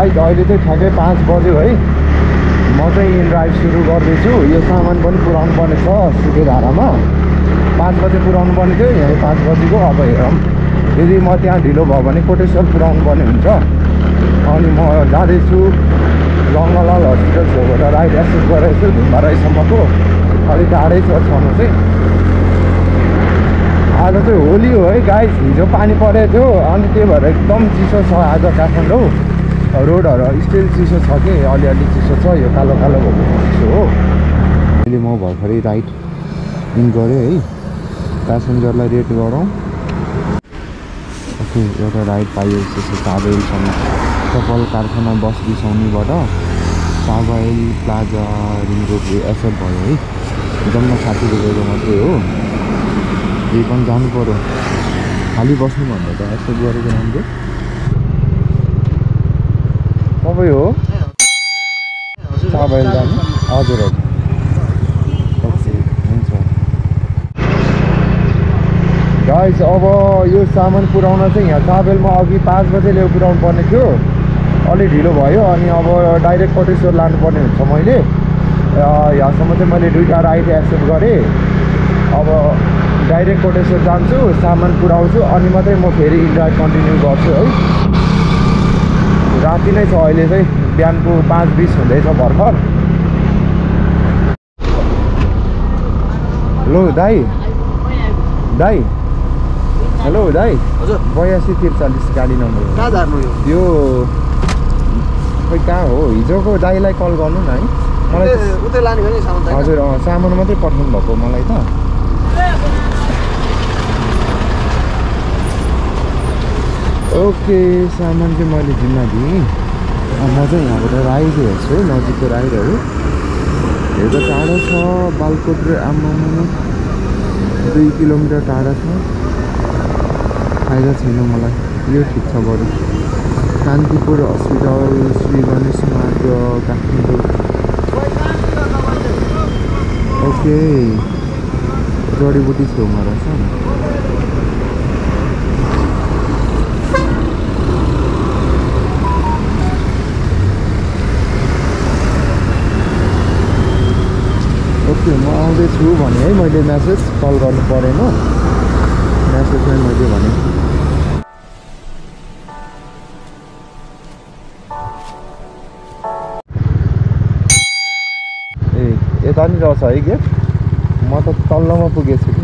Guys अहिले चाहिँ ठ्याक्कै 5 बज्यो है। म चाहिँ ड्राइभ सुरु गर्दैछु। यो सामान पनि पुऱ्याउनु पर्ने छ सुकेधारामा। 5 बजे पुऱ्याउनु पर्ने थियो, यहाँ 5 बजेको। अब हेरौँ यदि म त्यहाँ ढिलो भयो भने कोटेश्वर पुऱ्याउनु पर्ने हुन्छ। अनि म जाँदैछु गङ्गालाल हस्पिटल छेउबाट राइट एक्सेस गरेको छु धुम्बाराईसम्मको। अलिक टाढै छ छनु चाहिँ। आज चाहिँ होली हो है गाइस। हिजो पानी परेको थियो अनि त्यही भएर एकदम चिसो छ आज काठमाडौँ। रोडहरू स्टिल चिसो छ कि अलिअलि चिसो छ। यो कालो कालो भएको चिसो हो। अहिले म भर्खरै राइट इन गरेँ है। प्यासेन्जरलाई रेट गरौँ। ओके एउटा राइड पाइयो त्यसो चाबेलसम्म सफल कारखाना बस बिसाउनेबाट Chabahil plaza ring road accept भयो है। जम्मा 60 रुपियाँको मात्रै हो। यही पनि जानु पर्यो। खाली बस्नुभन्दा त एक्सेप्ट गरेको राम्रो। तपाईँ हो चाबेल जानु? हजुर हजुर ओके हुन्छ गाइस। अब यो सामान पुऱ्याउन चाहिँ यहाँ चाबेलमा अघि 5 बजे ल्याउ पुऱ्याउनु पर्ने थियो। अलिक ढिलो भयो अनि अब डाइरेक्ट कोटेश्वर लानुपर्ने हुन्छ। मैले यहाँसम्म चाहिँ मैले 2टा राइड एक्सेप्ट गरेँ। अब डाइरेक्ट कोटेश्वर जान्छु, सामान पुऱ्याउँछु अनि मात्रै म फेरि ड्राइभ कन्टिन्यू गर्छु है। राति नै छ अहिले चाहिँ, बिहानको 5:20 हुँदैछ भर्खर। हेलो दाइ दाइ। हेलो दाइ। हजुर 8243 गाडी नम्बर कहाँ जानु? यो खै कहाँ हो? हिजोको दाइलाई कल गर्नु न है। मलाई उतै लाने भने सामान। हजुर सामान मात्रै पठाउनु भएको मलाई त। ओके सामान चाहिँ मैले जिम्मा दिएँ। म चाहिँ यहाँबाट राइड हेर्छु नजिकको राइडहरू। हेर्दा टाढो छ बालकोट र आम्मामा 2 किलोमिटर टाढा छ। फाइदा छैन मलाई यो। ठिक छ बरु शान्तिपुर हस्पिटल श्री गणेश मार्ग काठमाडौँ। ओके जडीबुटी छेउमा रहेछ। ओके म आउँदैछु भने है मैले मेसेज कल गर्नु परेन। मेसेजमै मैले भने ए यता नि रहेछ है गेट। म त तल्लोमा पुगेछु कि।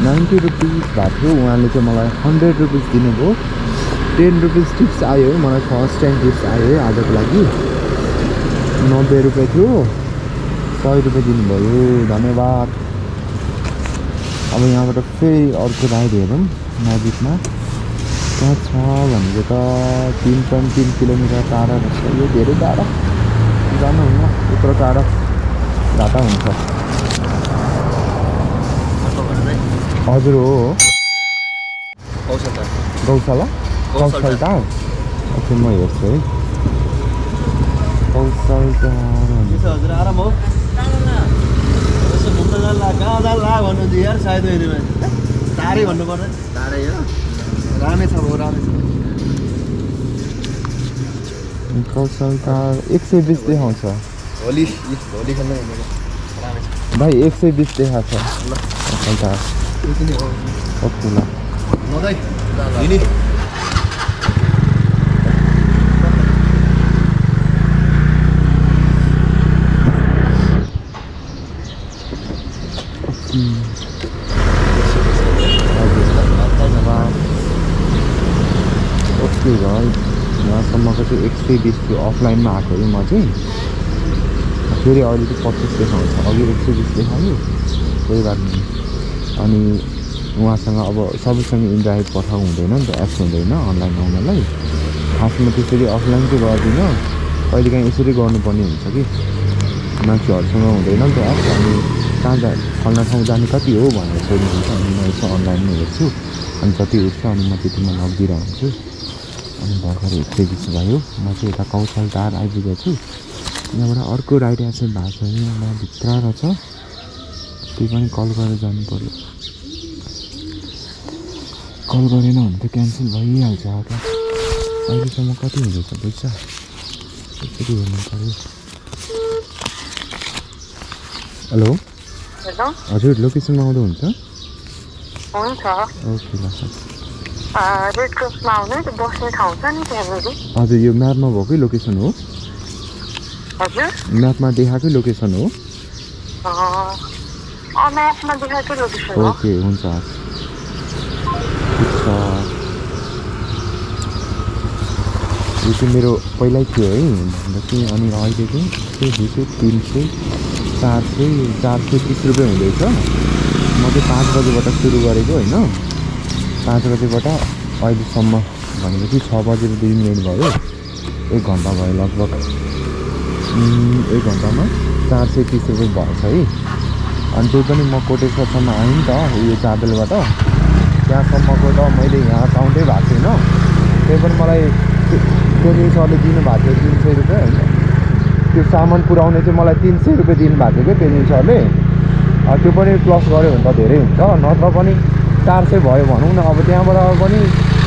₹90 भएको थियो। उहाँले चाहिँ मलाई 100 रुपिस दिनुभयो। 10 रुपिस टिप्स आयो है मलाई। फर्स्ट टाइम टिप्स आयो है आजको लागि। 90 रुपियाँ थियो, 100 रुपियाँ दिनुभयो। धन्यवाद। अब यहाँबाट फेरि अर्को राइड हेरौँ नजिकमा कहाँ छ भनेको त। 3.3 किलोमिटर टाढा रहेछ। यो धेरै टाढा जानुहुन्न। यत्रो टाढा घाटा हुन्छ। हजुर हो गौशाला गौशाला। ओके म हेर्छु है गौशाला। हजुर आराम हो। कहाँ जाला भन्नु दियो यार सायद टाढै भन्नु पर्दैन। टाढै हो रामै छ भाउ रामै छ। गौशाला 120 देखाउँछ। होली खेल्न भाइ 120 देखाएको छ। ओके ल ओके भाइ। यहाँसम्मको चाहिँ 120 थियो। अफलाइनमा आएको है म चाहिँ। फेरि अहिले चाहिँ 25 देखाउँछ। अघि 120 देखायो कोही बात नहीं। अनि उहाँसँग अब सबैसँग इन्ड्राइभ पठाउ हुँदैन नि त। एप्स हुँदैन अनलाइन आउनलाई। खासमा त्यसरी अफलाइन चाहिँ गर्दिनँ। कहिलेकाहीँ यसरी गर्नुपर्ने हुन्छ कि मान्छेहरूसँग हुँदैन नि त एप। अनि कहाँ फल्ना ठाउँ जाने कति हो भनेर सोध्नुहुन्छ अनि म यसो अनलाइनमा हेर्छु अनि जति उठ्छ अनि म त्यतिमा लगिदिरहन्छु। अनि भर्खर उत्तेजित भयो। म चाहिँ यता कौशल टार आइपुगेको छु। यहाँबाट अर्को राइड एक्सिडेन्ट भएको छ यहाँ भित्र रहेछ, त्यही पनि कल गरेर जानु पर्यो। कल गरेन भने त क्यान्सल भइहाल्छ क्या। अहिलेसम्म कति हुँदैछ पैसा त्यसरी हेर्नु पर्यो। हेलो हजुर, लोकेसनमा आउँदा हुन्छ? हुन्छ। ओके ल सर। रेड क्रसमा आउनु बस्ने ठाउँ छ नि त्यहाँनिर। हजुर, यो म्यापमा भएकै लोकेसन हो? हजुर, म्यापमा देखाएकै लोकेसन हो? म्यापमा देखाएकै लोकेसन हो। ओके हुन्छ, ठिक छ। यो चाहिँ मेरो पहिल्यै थियो है भनेपछि। अनि अहिले चाहिँ 200, 300, 430 रुपियाँ हुँदैछ। म चाहिँ 5 बजेबाट सुरु गरेको होइन, 5 बजेबाट अहिलेसम्म भनेपछि 6 बजेर 2 मिनट भयो। 1 घन्टा भयो लगभग। 1 घन्टामा 430 रुपियाँ भएछ है। अनि त्यही पनि म कोटेश्वरसम्म आएँ नि त यो चाबेलबाट। त्यहाँसम्मको त मैले यहाँ काउन्टै भएको छैन। त्यही पनि मलाई पेनिङ सरले दिनुभएको थियो 300 रुपियाँ होइन। त्यो सामान पुऱ्याउने चाहिँ मलाई 300 रुपियाँ दिनुभएको थियो क्या पेनिङ सरले। त्यो पनि प्लस गऱ्यो भने त धेरै हुन्छ, नत्र पनि 400 भयो भनौँ न। अब त्यहाँबाट पनि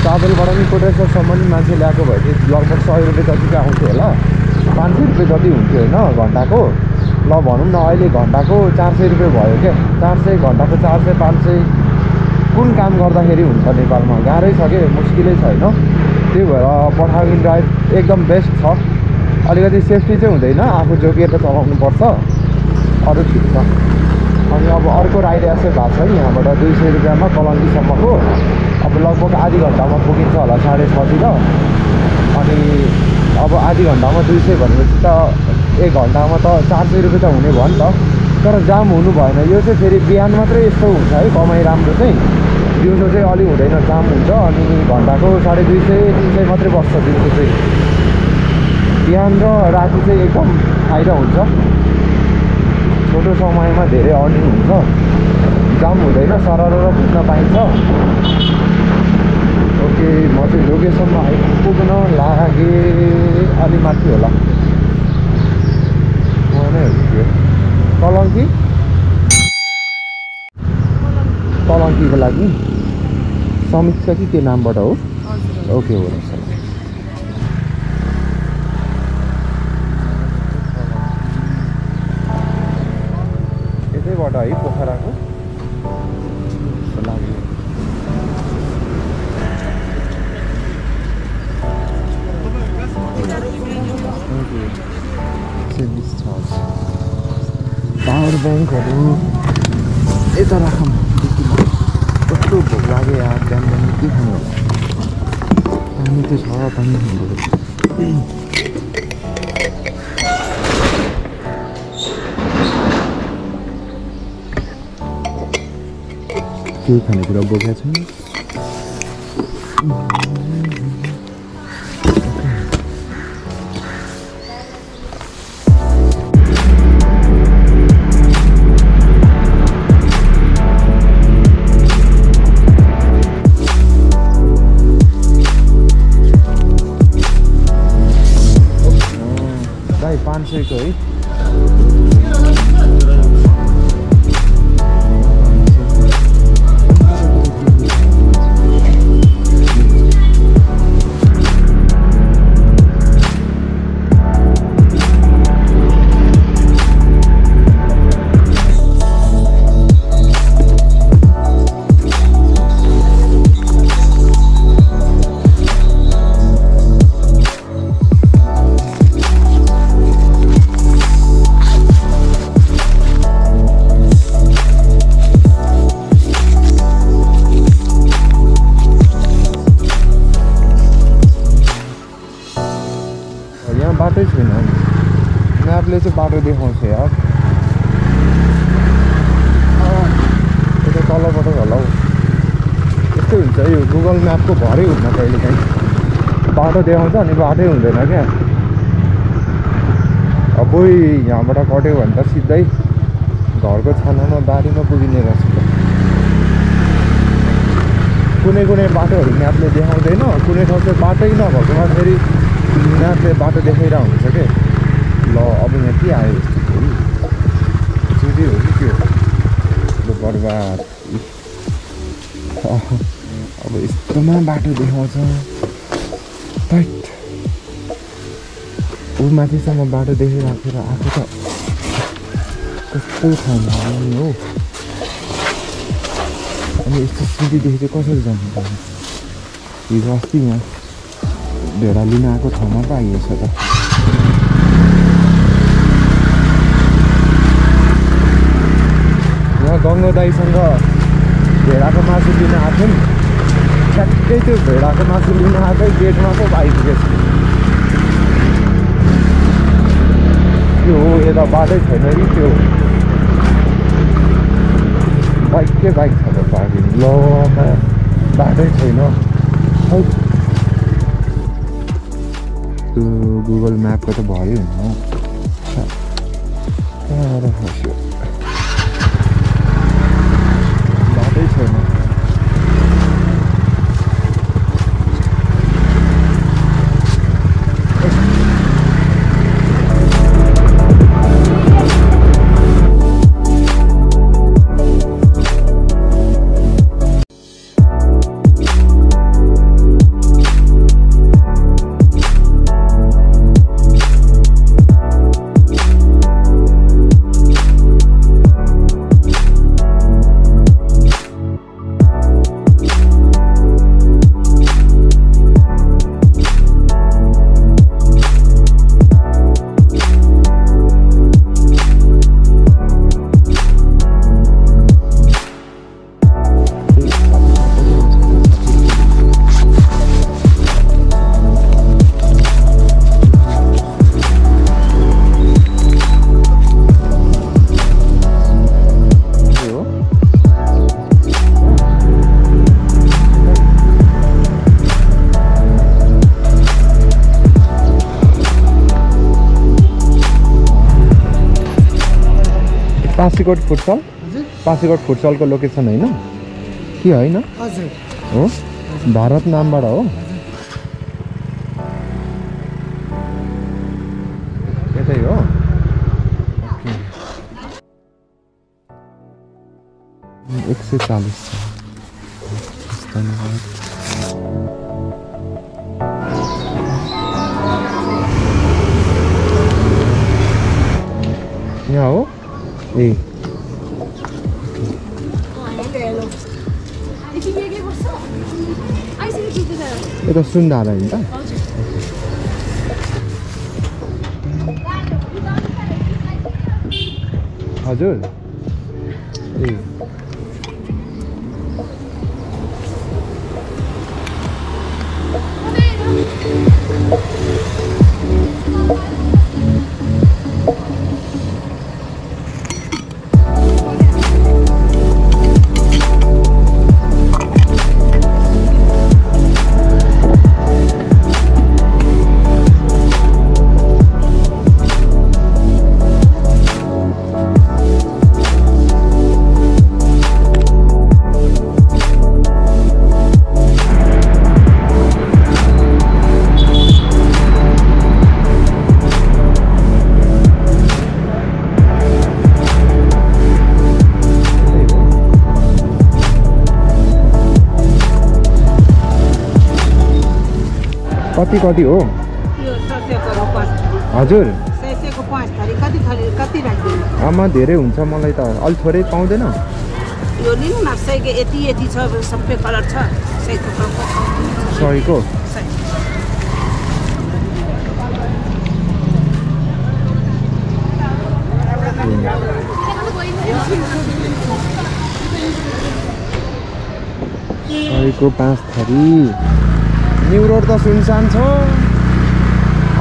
चाबेलबाट पनि कोटेश्वरसम्म नि मान्छे ल्याएको भए चाहिँ लगभग 100 रुपियाँ जतिको आउँथ्यो होला, 500 रुपियाँ जति हुन्थ्यो होइन घन्टाको। ल भनौँ न अहिले घन्टाको 400 रुपियाँ भयो क्या। 400 घन्टाको 400, 500 कुन काम गर्दाखेरि हुन्छ नेपालमा? गाह्रै छ कि, मुस्किलै छ होइन। त्यही भएर पठाकिन ड्राइभ एकदम बेस्ट छ। अलिकति सेफ्टी चाहिँ हुँदैन, आफू जोगिएर चलाउनुपर्छ, अरू ठिक छ। अनि अब अर्को राइड एक्सेस भएको छ यहाँबाट 200 रुपियाँमा कलङ्कीसम्मको। अब लगभग आधी घन्टामा पुगिन्छ होला 6:30 तिर। अनि अब आधी घन्टामा 200 भनेपछि त 1 घन्टामा त 400 रुपियाँ त हुने भयो नि त। तर जाम हुनु भएन। यो चाहिँ फेरि बिहान मात्रै यस्तो हुन्छ है कमाइ राम्रो चाहिँ। दिउँसो चाहिँ अलि हुँदैन, जाम हुन्छ। अनि घन्टाको 250, 300 मात्रै बस्छ दिउँसो चाहिँ। बिहान र राति चाहिँ एकदम फाइदा हुन्छ। छोटो समयमा धेरै अर्निङ हुन्छ, जाम हुँदैन, सरर घुम्न पाइन्छ। ओके, म चाहिँ लोकेसनमा आइपुग्न लागेँ। अलि माथि होला नै हुन्थ्यो। कलङ्कीको लागि समीक्षा कि के नामबाट हो? ओके हो रहेछ। यतैबाट है पोखराको लागि। पावर ब्याङ्कहरू यता राखौँ। कस्तो भोक लाग्यो यार, बिहान के खानु होला? पानी त छ, पानी खानु। केही खानेकुरा बोकेको छैन। भाइ 500 को है। बाटै छैन, म्यापले चाहिँ बाटो देखाउँछ यार। यता तलबाट होला हौ, यस्तै हुन्छ यो गुगल म्यापको भरै हुन्न कहिले काहीँ। बाटो देखाउँछ अनि बाटै हुँदैन क्या। अब अबै यहाँबाट कट्यो भने त सिधै घरको छानामा बारीमा पुगिने रहेछ। कुनै कुनै बाटोहरू म्यापले देखाउँदैन, कुनै ठाउँ चाहिँ बाटै नभएकोमा फेरि म्यापले बाटो देखाइरहेको हुन्छ के। ल अब यहाँ के आयो यस्तो फेरि चुरी हो कि के हो ल बर्बाद। अब यस्तोमा बाटो देखाउँछ टाइट। ऊ माथिसम्म बाटो देखिराखेर आएको त कस्तो ठाउँमा हो। अनि यस्तो सिधीदेखि चाहिँ कसरी जानु पर्ने। हिजो अस्ति यहाँ भेडा लिन आएको ठाउँमा पो आइएछ त। यहाँ गङ्गो दाईसँग भेडाको मासु लिन आएको नि, ठ्याक्कै त्यो भेडाको मासु लिन आएकै गेटमा पो आइपुगेछ। त्यो हो यता बाटै छैन कि त्यो बाइकै बाइक छ त पार्किङ। ल बाटै छैन। त्यो गुगल म्यापको त भयो नि हौ। कहाँ फस्यो बाटै छैन। पासीकोट फुटसल पासीकोट फुटसलको लोकेसन होइन कि होइन हो भारत नामबाट हो यतै हो 140 यहाँ हो ए यता सुन्दारा होइन त हजुर ए कति कति हो हजुर आमा धेरै हुन्छ मलाई त अलि थोरै पाउँदैन यो लिनु न सयको यति यति छ सबै कलर छ सयको सयको 5 थरी न्यू रोड त सुनसान छ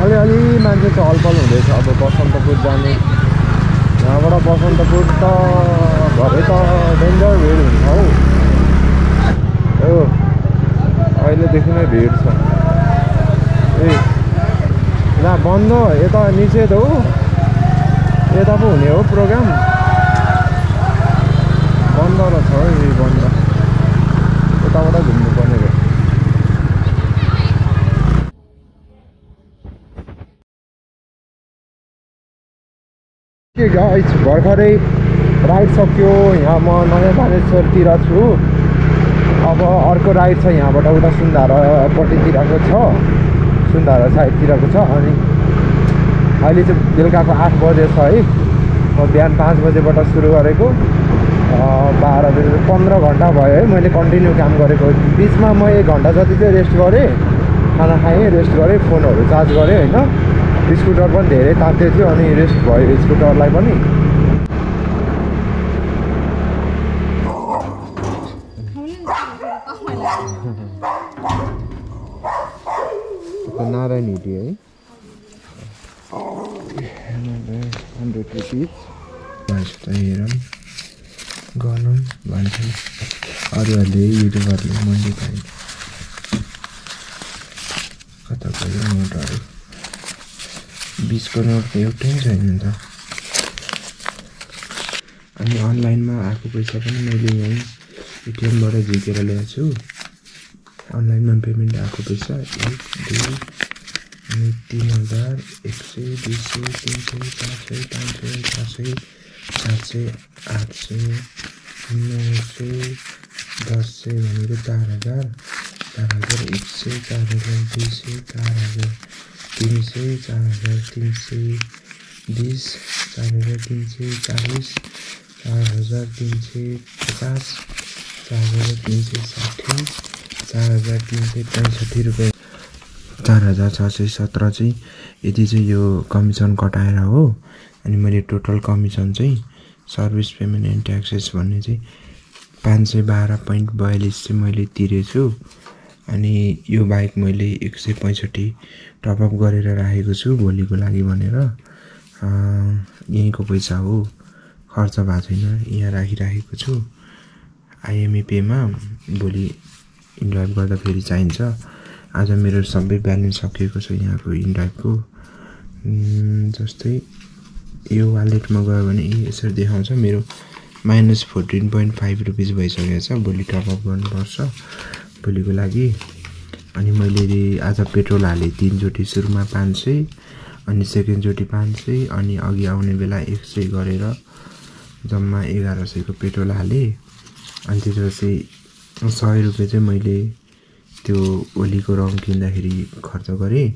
अलिअलि मान्छे चहलपहल हुँदैछ अब बसन्तपुर जाने यहाँबाट बसन्तपुर त घरै त डेन्जर भिड हुन्छ हौ अहिलेदेखि नै भिड छ ए ला बन्द यता निषेध हो यता पो हुने हो प्रोग्राम बन्द रहेछ है बन्द यताबाट घुम्नु पर्ने भयो के गाइस भर्खरै राइड सक्यो यहाँ म नयाँ बानेश्वरतिर छु अब अर्को राइड छ यहाँबाट उता सुन्धारापट्टितिरको छ सुन्धारा साइडतिरको छ अनि अहिले चाहिँ बेलुकाको 8 बजे छ है म बिहान 5 बजेबाट सुरु गरेको 12 बजे 15 घन्टा भयो है मैले कन्टिन्यू काम गरेको बिचमा म 1 घन्टा जति चाहिँ रेस्ट गरेँ खाना खाएँ रेस्ट गरेँ फोनहरू चार्ज गरेँ होइन स्कुटर पनि धेरै तात्दै थियो अनि रेस्ट भयो स्कुटरलाई पनि नारायण हिटी है 100 रुपिस हेरौँ गरौँ भन्छन् अरूहरूले युट्युबरले मैले पाएँ कता गयो नोटहरू 20 को नोट त एउटै छैन नि त अनि अनलाइनमा आएको पैसा पनि मैले यहीँ एटिएमबाट झिकेर ल्याएको छु अनलाइनमा पेमेन्ट आएको पैसा 1 2 अनि 3000 100 200 300 400 500 600 700 800 900 1000 भनेको 4000 4100 4200 4000 300 4320 4340 4350 4360 4365 रुपियाँ 4617 चाहिँ यति चाहिँ यो कमिसन कटाएर हो अनि मैले टोटल कमिसन चाहिँ सर्भिस पेमेन्ट एन्ड ट्याक्सेस भन्ने चाहिँ 512.42 चाहिँ मैले तिरेछु अनि यो बाइक मैले 165 टपअप गरेर राखेको छु भोलिको लागि भनेर यहीँको पैसा हो खर्च भएको छैन यहाँ राखिराखेको छु आइएमई पेमा भोलि इन्ड्राइभ गर्दा फेरि चाहिन्छ आज मेरो सबै ब्यालेन्स सकिएको छ यहाँको इन्ड्राइभको जस्तै यो वालेटमा गयो भने यसरी देखाउँछ मेरो -14.5 रुपिस भइसकेको छ भोलि टपअप गर्नुपर्छ भोलिको लागि अनि मैले आज पेट्रोल हालेँ 3 चोटि सुरुमा 500 अनि सेकेन्ड चोटि 500 अनि अघि आउने बेला 100 गरेर जम्मा 1100 को पेट्रोल हालेँ अनि त्यसपछि 100 रुपियाँ चाहिँ मैले त्यो ओलीको रङ किन्दाखेरि खर्च गरेँ